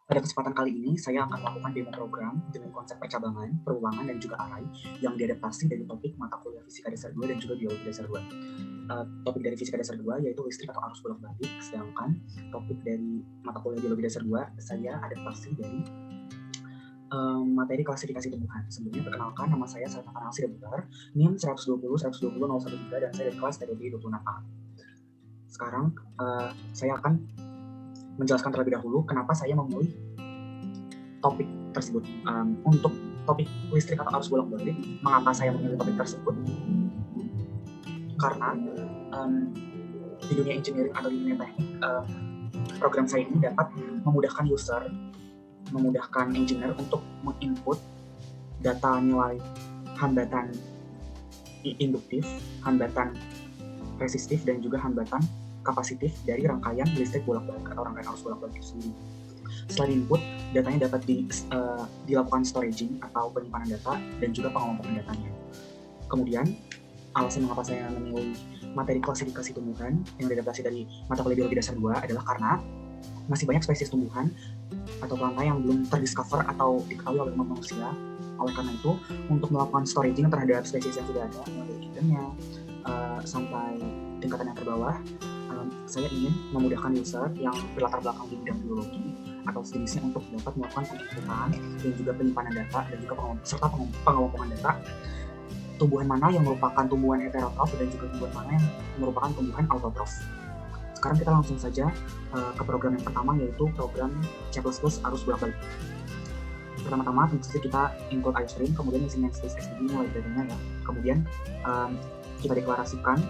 Pada kesempatan kali ini, saya akan melakukan demo program dengan konsep percabangan, perulangan, dan juga array yang diadaptasi dari topik mata kuliah Fisika Dasar 2 dan juga Biologi Dasar 2. Topik dari Fisika Dasar 2 yaitu listrik atau arus bolak-balik, sedangkan topik dari mata kuliah Biologi Dasar 2 saya adaptasi dari materi klasifikasi tumbuhan. Sebelumnya perkenalkan, nama saya Sarana Farhansi Debutar, NIM 120 120 013, dan saya dari kelas TDB 26A. Sekarang saya akan menjelaskan terlebih dahulu kenapa saya memilih topik tersebut. Untuk topik listrik atau arus bolak-balik, mengapa saya memilih topik tersebut? Karena di dunia engineering atau di dunia teknik, program saya ini dapat memudahkan user, memudahkan engineer untuk menginput data nilai hambatan induktif, hambatan resistif, dan juga hambatan kapasitif dari rangkaian listrik bolak-balik atau rangkaian arus bolak-balik itu sendiri. Setelah di-input, datanya dapat dilakukan storaging atau penyimpanan data dan juga pengelompokan datanya. Kemudian, alasan mengapa saya memilih materi klasifikasi tumbuhan yang diadaptasi dari mata kuliah Biologi Dasar 2 adalah karena masih banyak spesies tumbuhan atau plantae yang belum terdiscover atau diketahui oleh manusia. Oleh karena itu, untuk melakukan storaging terhadap spesies yang sudah ada, mulai dari hiddennya sampai tingkatan yang terbawah, saya ingin memudahkan user yang berlatar belakang di bidang biologi atau sejenisnya untuk dapat melakukan penginputan dan juga penyimpanan data dan juga serta pengelompokan data tumbuhan mana yang merupakan tumbuhan heterotrof dan juga tumbuhan mana yang merupakan tumbuhan autotrof. Sekarang kita langsung saja ke program yang pertama, yaitu program C++ arus bolak-balik. Pertama-tama tentu saja kita input iostream, kemudian isi namespace std mulai datanya ya. Kemudian kita deklarasikan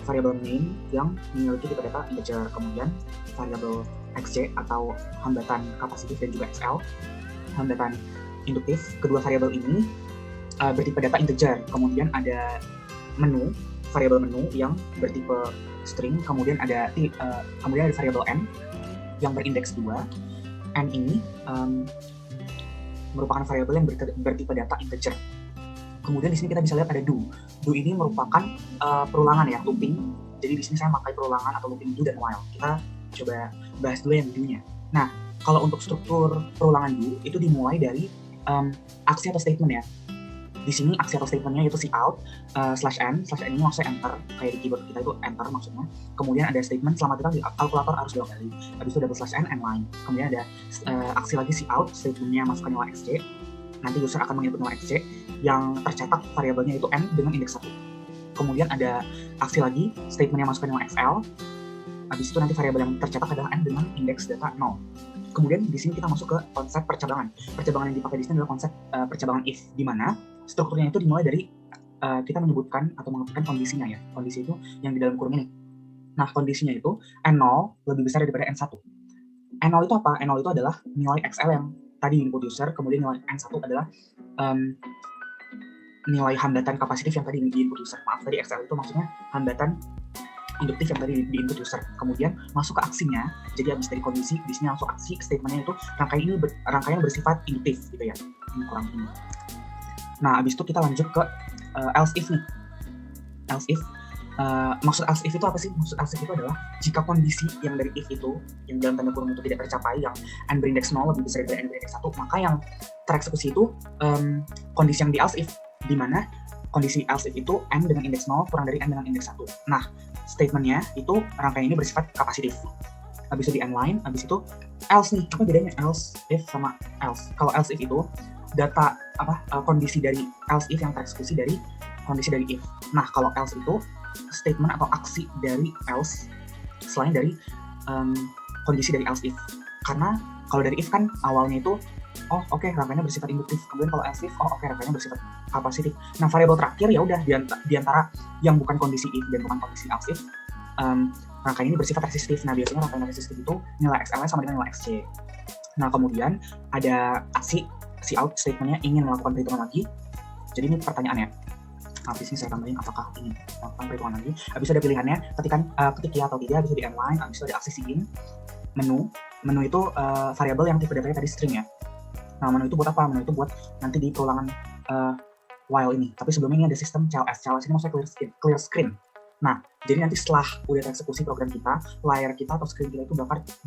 variabel main yang memiliki tipe data integer, kemudian variabel xc atau hambatan kapasitif dan juga xl, hambatan induktif. Kedua variabel ini bertipe data integer, kemudian ada menu, variabel menu yang bertipe string, kemudian ada variabel n yang berindeks 2. N ini merupakan variabel yang bertipe data integer. Kemudian di sini kita bisa lihat ada do. Do ini merupakan perulangan ya, looping. Jadi di sini saya pakai perulangan atau looping do dan while. Kita coba bahas dulu yang do-nya. Nah, kalau untuk struktur perulangan do itu dimulai dari aksi atau statement ya. Di sini aksi atau statementnya yaitu cout /n ini maksudnya enter, kayak di keyboard kita itu enter maksudnya. Kemudian ada statement selamat datang di kalkulator arus bolak-balik. Habis itu double /n and line. Kemudian ada aksi lagi cout, statementnya masukkan nilai xc. Nanti user akan menginput nilai xc yang tercetak variabelnya itu n dengan indeks 1. Kemudian ada aksi lagi, statementnya masukkan nilai xl. Habis itu nanti variabel yang tercetak adalah n dengan indeks data 0. Kemudian di sini kita masuk ke konsep percabangan. Percabangan yang dipakai di sini adalah konsep percabangan if, di mana strukturnya itu dimulai dari kita menyebutkan atau mengatakan kondisinya ya. Kondisi itu yang di dalam kurung ini. Nah, kondisinya itu n0 lebih besar daripada n1. N0 itu apa? N0 itu adalah nilai xl yang tadi input user, kemudian nilai n1 adalah nilai hambatan kapasitif yang tadi di input user. Maaf, tadi xl itu maksudnya hambatan induktif yang tadi di input user. Kemudian masuk ke aksinya, jadi habis dari kondisi, di sini langsung aksi, statementnya itu rangkaian bersifat induktif gitu ya. Ini kurang ini. Nah, habis itu kita lanjut ke else if nih. Else if, maksud else if itu apa sih? Maksud else if itu adalah jika kondisi yang dari if itu, yang dalam tanda kurung itu tidak tercapai, yang n berindeks 0 lebih besar dari n berindeks 1, maka yang tereksekusi itu kondisi yang di else if, di mana kondisi else if itu n dengan indeks 0 kurang dari n dengan indeks 1. Nah, statementnya itu rangkaian ini bersifat kapasitif. Habis itu di n line, habis itu else nih. Apa bedanya else if sama else? Kalau else if itu data kondisi dari else if yang tereksekusi dari kondisi dari if. Nah, kalau else itu statement atau aksi dari else selain dari kondisi dari else if. Karena kalau dari if kan awalnya itu rangkaiannya bersifat induktif. Kemudian kalau else if, rangkaiannya bersifat kapasitif. Nah, variabel terakhir ya udah di antara yang bukan kondisi if dan bukan kondisi else if, rangkaian ini bersifat resistif. Nah, biasanya rangkaian resistif itu nilai xl sama dengan nilai xc. Nah, kemudian ada aksi cout, statementnya ingin melakukan perhitungan lagi. Jadi ini pertanyaannya. Habis ini saya tambahin apakah ingin melakukan perhitungan lagi. Habis ada pilihannya, ketik ya atau tidak. Habis itu di n line, habis itu ada aksi sigin. Menu itu variabel yang tipe datanya tadi string ya. Nah, menu itu buat apa? Menu itu buat nanti di perulangan while ini. Tapi sebelumnya ini ada sistem CLS. CLS ini maksudnya clear screen. Nah, jadi nanti setelah udah tereksekusi program kita, layar kita atau screen kita itu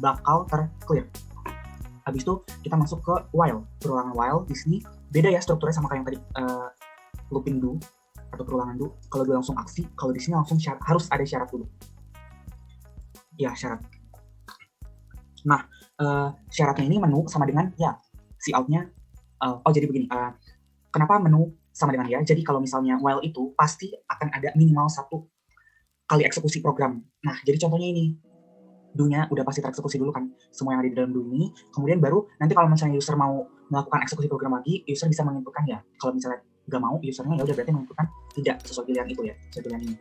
bakal ter-clear. Habis itu kita masuk ke while, perulangan while. Di sini beda ya strukturnya sama kayak yang tadi looping do atau perulangan do. Kalau dia langsung aksi, kalau di sini langsung harus ada syarat dulu. Ya, syarat. Nah, syaratnya ini menu sama dengan ya si out-nya. Jadi begini. Kenapa menu sama dengan ya? Jadi kalau misalnya while itu pasti akan ada minimal 1 kali eksekusi program. Nah, jadi contohnya ini. Do-nya udah pasti tereksekusi dulu kan, semua yang ada di dalam do ini, kemudian baru nanti kalau misalnya user mau melakukan eksekusi program lagi, user bisa menginputkan ya. Kalau misalnya nggak mau, usernya ya udah berarti menginputkan tidak sesuai pilihan itu ya, sesuai pilihan ini,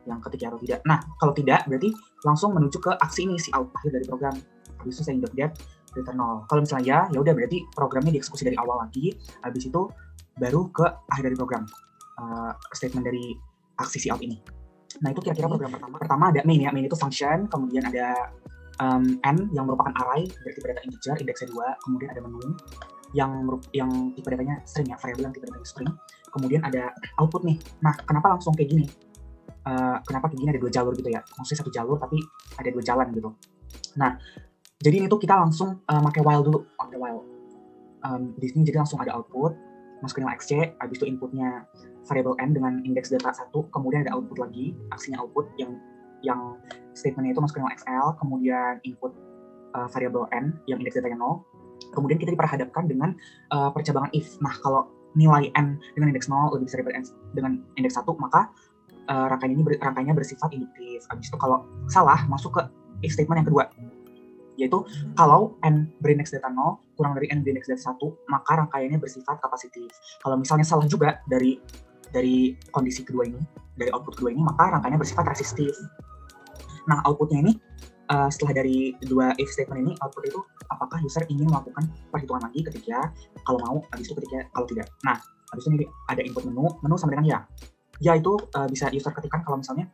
yang ketik atau tidak. Nah, kalau tidak berarti langsung menuju ke aksi ini, si out akhir dari program. Habis itu saya get return 0. Kalau misalnya ya udah berarti programnya dieksekusi dari awal lagi, habis itu baru ke akhir dari program, statement dari aksi si out ini. Nah, itu kira-kira program pertama. Pertama ada main ya, main itu function, kemudian ada n yang merupakan array, berarti tipe data integer, indeksnya 2, kemudian ada menu yang tipe datanya string ya, variabel yang tipe datanya string, kemudian ada output nih. Nah, kenapa langsung kayak gini? Kenapa kayak gini ada 2 jalur gitu ya? Maksudnya 1 jalur tapi ada 2 jalan gitu. Nah, jadi ini tuh kita langsung pakai while dulu, pakai while. Di sini jadi langsung ada output, masukin nilai xc, habis itu inputnya variable n dengan indeks data 1, kemudian ada output lagi, aksinya output yang statementnya itu masukin nilai xl, kemudian input variable n yang indeks datanya 0, kemudian kita diperhadapkan dengan percabangan if. Nah, kalau nilai n dengan indeks 0 lebih besar daripada n dengan indeks 1, maka rangkaiannya bersifat induktif. Habis itu kalau salah, masuk ke if statement yang kedua, yaitu kalau n berindeks data 0 kurang dari n berindeks data 1, maka rangkaiannya bersifat kapasitif. Kalau misalnya salah juga dari kondisi kedua ini, dari output kedua ini, maka rangkaiannya bersifat resistif. Nah, outputnya ini setelah dari 2 if statement ini, output itu apakah user ingin melakukan perhitungan lagi ketika kalau mau, habis itu ketika kalau tidak. Nah, habis itu ini ada input menu sama dengan ya. Ya itu bisa user ketikkan kalau misalnya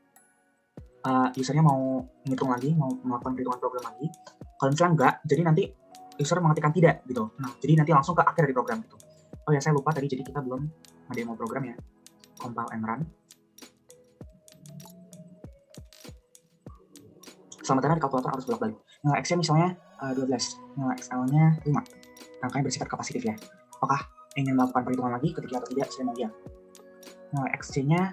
usernya mau ngitung lagi, mau melakukan perhitungan program lagi. Kalau misalnya enggak, jadi nanti user mengetikkan tidak gitu. Nah, jadi nanti langsung ke akhir dari program itu. Oh ya, saya lupa tadi, jadi kita belum ngedemo program ya. Compile and run. Selamat di kalkulator harus bolak-balik. Nilai X-nya misalnya 12, nilai XL-nya 5. Rangkaian bersifat kapasitif ya. Apakah ingin melakukan perhitungan lagi ketika atau tidak? Saya mau ya. Nilai XC-nya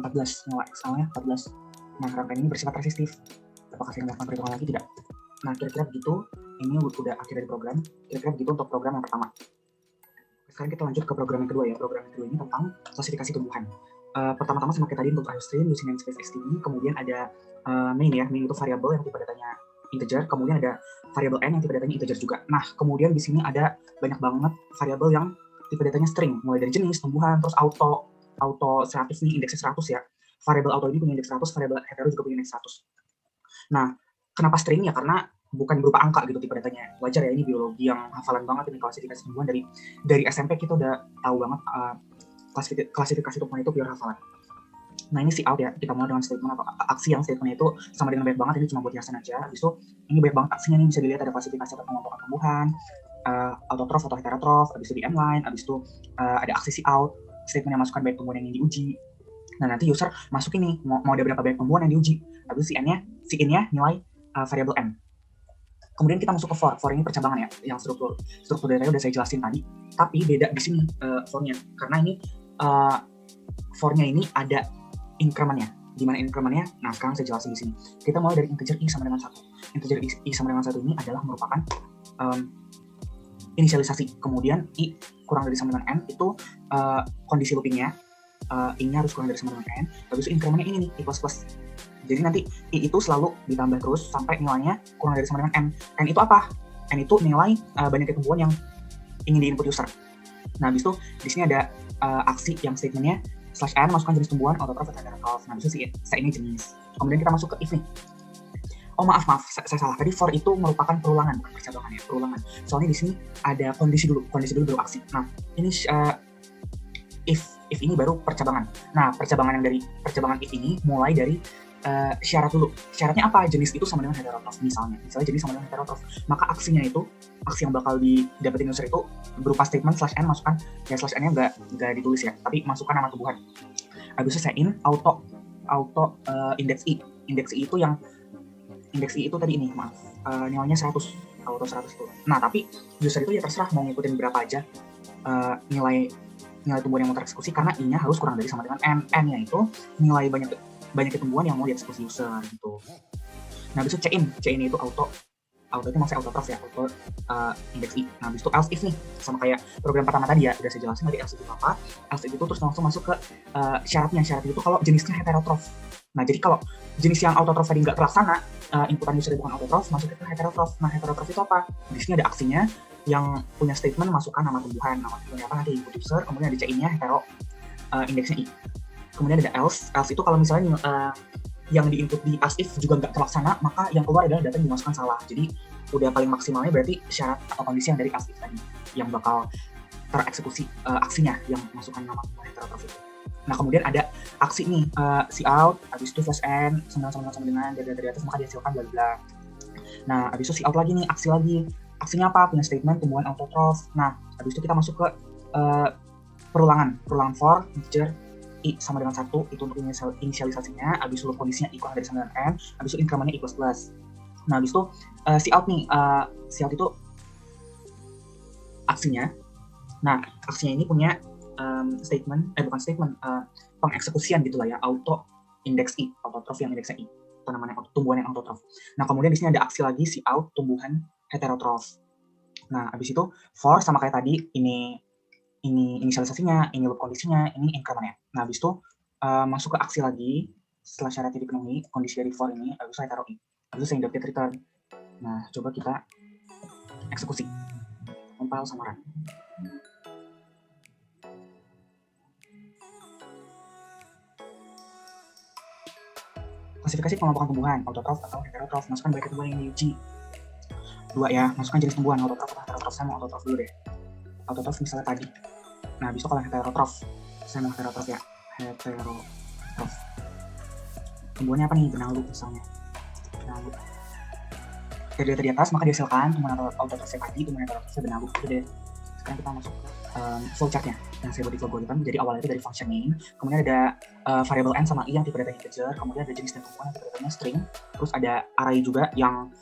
14, nilai XL-nya 14. Nah, rangkaian ini bersifat resistif. Apakah saya melakukan perhitungan lagi? Tidak. Nah, kira-kira begitu. Ini udah akhir dari program. Kira-kira begitu untuk program yang pertama. Sekarang kita lanjut ke program yang kedua ya. Program yang kedua ini tentang klasifikasi tumbuhan. Pertama-tama sama kayak tadi untuk iostream, using namespace std, kemudian ada main ya. Main itu variabel yang tipe datanya integer, kemudian ada variabel n yang tipe datanya integer juga. Nah, kemudian di sini ada banyak banget variabel yang tipe datanya string, mulai dari jenis, tumbuhan, terus auto 100 nih, indeksnya 100 ya. Variabel auto ini punya indeks 100, variabel hetero juga punya indeks 100. Nah, kenapa string ya? Karena bukan berupa angka gitu tipe datanya. Wajar ya, ini biologi yang hafalan banget ini klasifikasi tumbuhan. Dari SMP kita udah tahu banget klasifikasi tumbuhan itu pure hafalan. Nah, ini si out ya, kita mulai dengan statement atau aksi yang statementnya itu sama dengan banyak banget, ini cuma buat hiasan aja. Habis itu ini banyak banget aksinya, ini bisa dilihat ada klasifikasi atau pengelompokan tumbuhan, autotrof atau heterotrof, habis itu di inline, habis itu ada aksi si out, statement yang masukkan banyak tumbuhan yang ingin diuji. Nah, nanti user masuk ini, mau ada berapa banyak tumbuhan yang diuji. Habis si in-nya nilai variable n. Kemudian kita masuk ke for ini percabangan ya, yang struktur datanya udah saya jelasin tadi, tapi beda di sini for-nya, karena ini for-nya ini ada increment-nya. Di mana increment-nya? Nah, sekarang saya jelasin di sini. Kita mulai dari integer i sama dengan 1. Integer i sama dengan 1 ini adalah merupakan inisialisasi. Kemudian i kurang dari sama dengan n itu kondisi looping-nya. I-nya harus kurang dari sama dengan n. Habis itu increment-nya ini nih, i plus. Jadi nanti i itu selalu ditambah terus sampai nilainya kurang dari sama dengan n. N itu apa? N itu nilai banyaknya tumbuhan yang ingin di-input user. Nah, habis itu di sini ada aksi yang statement-nya /n masukkan jenis tumbuhan, autotrof atau heterotrof. Nah, habis itu ini jenis. Kemudian kita masuk ke if nih. Oh maaf, saya salah. Tadi for itu merupakan perulangan, bukan percabangan ya, perulangan. Soalnya di sini ada kondisi dulu baru aksi. Nah, ini if ini baru percabangan. Nah, percabangan yang dari percabangan if ini mulai dari syarat dulu. Syaratnya apa? Jenis itu sama dengan heterotrof misalnya jenis sama dengan heterotrof. Maka aksi yang bakal didapetin user itu berupa statement /n masukkan, ya /n-nya nggak ditulis ya, tapi masukkan nama tumbuhan. Habis itu saya in auto indeks i. Indeks i itu tadi ini, maaf. Nilainya 100. auto 100 itu. Nah, tapi user itu ya terserah mau ngikutin berapa aja nilai tumbuhan yang mau tereksekusi, karena I-nya harus kurang dari sama dengan N. N-nya itu nilai banyak tumbuhan yang mau dieksekusi user gitu. Nah, habis itu C-in itu auto itu maksudnya autotrof ya, auto index I. Nah, habis itu else if nih, sama kayak program pertama tadi ya, udah saya jelasin tadi else if itu apa. Else if itu terus langsung masuk ke syaratnya itu kalau jenisnya heterotrof. Nah, jadi kalau jenis yang autotrof tadi nggak terlaksana, inputan user bukan autotrof, masuk ke heterotrof. Nah, heterotrof itu apa? Di sini ada aksinya yang punya statement masukkan nama tumbuhan apa nanti input user, kemudian ada C-nya hetero indeksnya I. Kemudian ada else itu kalau misalnya yang diinput di as if juga nggak terlaksana, maka yang keluar adalah data yang dimasukkan salah. Jadi udah paling maksimalnya berarti syarat atau kondisi yang dari as if tadi yang bakal tereksekusi aksinya yang masukkan nama heterotrof itu. Nah, kemudian ada aksi nih, cout, habis itu flash n sama dengan dari atas maka dihasilkan bla bla. Nah, habis itu cout lagi nih, aksi lagi. Aksinya apa? Punya statement tumbuhan autotrof. Nah, habis itu kita masuk ke perulangan for integer I sama dengan 1, itu untuk inisialisasinya. Habis itu kondisinya I kurang dari sama dengan N. Habis itu incrementnya I++. Nah, habis itu cout nih, cout itu aksinya. Nah, aksinya ini punya pengeksekusian gitu lah ya, auto index I, autotrof yang indeksnya I, apa namanya, tumbuhan yang autotrof. Nah, kemudian di sini ada aksi lagi cout tumbuhan heterotrof. Nah, habis itu for sama kayak tadi, ini inisialisasinya, ini loop kondisinya, ini incrementnya. Nah, habis itu masuk ke aksi lagi, setelah syaratnya dipenuhi, kondisi dari for ini, habis itu hetero I, habis itu get return. Nah, coba kita eksekusi, compile sama run. Klasifikasi pengelompokan tumbuhan, autotrof atau heterotrof, masukkan baik tumbuhan yang diuji. 2 ya, masukkan jenis tumbuhan, autotrof atau heterotrof. Saya mau autotrof dulu deh. Autotrof misalnya tadi. Nah, habis itu kalau heterotrof, saya mau heterotrof ya, heterotrof. Tumbuhannya apa nih? Benalu misalnya. Benalu. Dari data di atas, maka dihasilkan tumbuhan autotrofnya tadi, tumbuhan heterotrofnya benalu. Itu deh. Sekarang kita masuk ke flowchartnya yang saya buat di logarithm. Jadi awalnya itu dari function name, kemudian ada variable n sama i yang tipe datanya integer, kemudian ada jenis dan tumbuhan yang tipe datanya string, terus ada array juga yang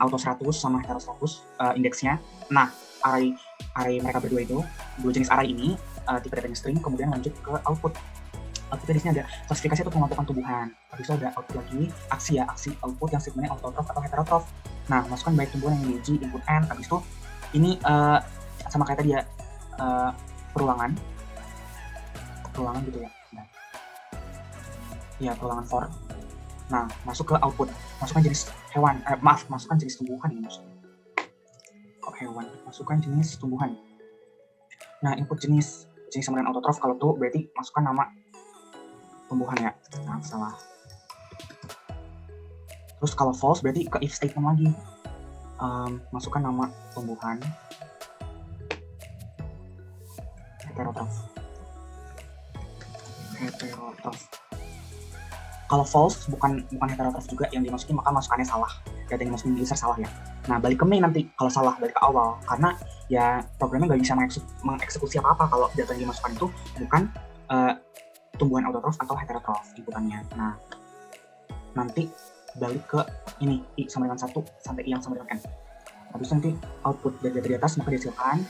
auto 100 sama hetero 100 indeksnya. Nah, array mereka berdua itu, dua jenis array ini tipe datanya string, kemudian lanjut ke output. Outputnya di sini ada klasifikasi atau pengelompokan tumbuhan. Habis itu ada output lagi, aksi output yang statementnya autotrof atau heterotrof. Nah, masukkan baik tumbuhan yang diuji input n. Habis itu ini sama kayak tadi ya, perulangan gitu ya. Nah. Ya, perulangan for. Nah, masuk ke output, masukkan jenis hewan, masukkan jenis tumbuhan ini maksudnya. Kok hewan? Masukkan jenis tumbuhan. Nah, input jenis sama dengan autotrof, kalau tuh berarti masukkan nama tumbuhan ya. Nah, salah. Terus kalau false berarti ke if statement lagi. Masukkan nama tumbuhan heterotrof. Kalau false bukan heterotrof juga yang dimasukin, maka masukannya salah. Data yang dimasukin user salah ya. Nah, balik ke main nanti kalau salah, balik ke awal, karena ya programnya nggak bisa mengeksekusi apa-apa kalau data yang dimasukkan itu bukan tumbuhan autotrof atau heterotrof inputannya. Nah, nanti balik ke ini I sama dengan 1 sampai I yang sama dengan N. Habis itu nanti output dari data di atas maka dihasilkan.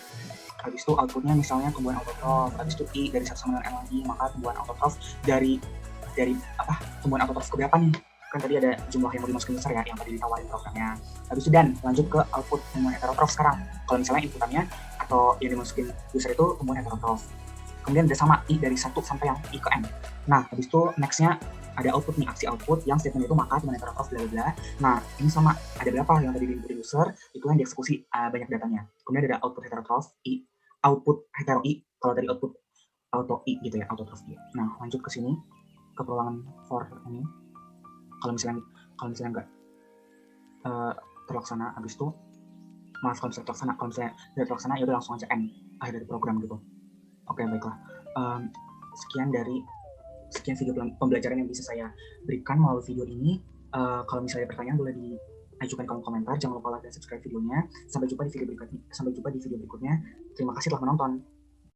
Habis itu outputnya misalnya tumbuhan autotrof, habis itu I dari 1 sama dengan N lagi, maka tumbuhan autotrof dari tumbuhan autotrof ke berapa nih? Kan tadi ada jumlah yang mau dimasukin user ya, yang tadi ditawarin programnya. Habis itu dan lanjut ke output tumbuhan heterotrof sekarang. Kalau misalnya inputannya atau yang dimasukin user itu tumbuhan heterotrof. Kemudian ada sama I dari 1 sampai yang I ke N. Nah, habis itu next-nya ada output nih, aksi output yang statement itu maka tumbuhan heterotrof bla bla. Nah, ini sama ada berapa yang tadi diinput user, itu yang dieksekusi banyak datanya. Kemudian ada output heterotrof I, output hetero I, kalau tadi output auto I gitu ya, autotrof I. Nah, lanjut ke sini ke perulangan for ini. Kalau misalnya nggak terlaksana, habis itu kalau misalnya tidak terlaksana ya udah langsung aja end akhir dari program gitu. Oke, baiklah. Sekian video pembelajaran yang bisa saya berikan melalui video ini. Kalau misalnya ada pertanyaan boleh diajukan kolom komentar. Jangan lupa like dan subscribe videonya. Sampai jumpa di video berikutnya. Terima kasih telah menonton.